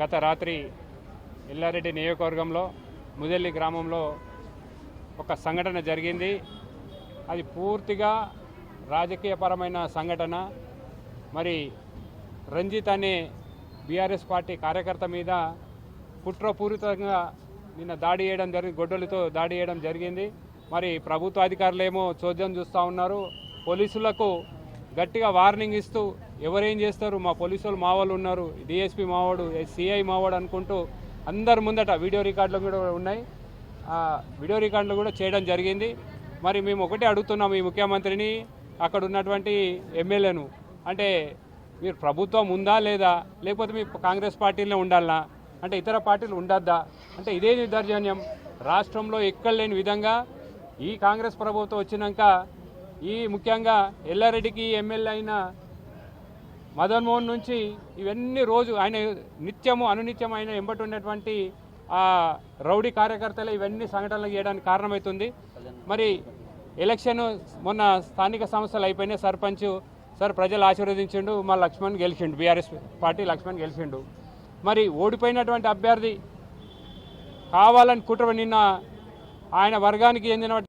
గత రాత్రి ఎల్లారెడ్డి నియోజకవర్గంలో ముదెల్లి గ్రామంలో ఒక సంఘటన జరిగింది. అది పూర్తిగా రాజకీయపరమైన సంఘటన. మరి రంజిత్ అనే బీఆర్ఎస్ పార్టీ కార్యకర్త మీద కుట్రపూరితంగా నిన్న దాడి చేయడం జరిగింది, గొడ్డలతో దాడి చేయడం జరిగింది. మరి ప్రభుత్వ అధికారులేమో చోద్యం చూస్తూ ఉన్నారు. పోలీసులకు గట్టిగా వార్నింగ్ ఇస్తూ ఎవరేం చేస్తారు, మా పోలీసులు మా వాళ్ళు ఉన్నారు, డిఎస్పీ మావాడు, సిఐ మావాడు అనుకుంటూ అందరి ముందట వీడియో రికార్డులు కూడా ఉన్నాయి. ఆ వీడియో రికార్డులు కూడా చేయడం జరిగింది. మరి మేము ఒకటే అడుగుతున్నాం ఈ ముఖ్యమంత్రిని, అక్కడ ఉన్నటువంటి ఎమ్మెల్యేను, అంటే మీరు ప్రభుత్వం ఉందా లేదా, లేకపోతే మీ కాంగ్రెస్ పార్టీలో ఉండాలనా, అంటే ఇతర పార్టీలు ఉండద్దా, అంటే ఇదే దౌర్జన్యం రాష్ట్రంలో ఎక్కడ లేని విధంగా ఈ కాంగ్రెస్ ప్రభుత్వం వచ్చినాక ఈ ముఖ్యంగా ఎల్లారెడ్డికి ఎమ్మెల్యే అయిన మదన్ మోహన్ నుంచి ఇవన్నీ రోజు ఆయన నిత్యము అనునిత్యం ఆయన ఎంబటి ఉన్నటువంటి ఆ రౌడీ కార్యకర్తలు ఇవన్నీ సంఘటనలు చేయడానికి కారణమవుతుంది. మరి ఎలక్షన్ మొన్న స్థానిక సంస్థలు అయిపోయినాయి, సర్పంచ్ సార్ ప్రజలు ఆశీర్వదించిండు, మా లక్ష్మణ్ గెలిచిండు, బీఆర్ఎస్ పార్టీ లక్ష్మణ్ గెలిచిండు. మరి ఓడిపోయినటువంటి అభ్యర్థి కావాలని కుట్ర నిన్న ఆయన వర్గానికి చెందిన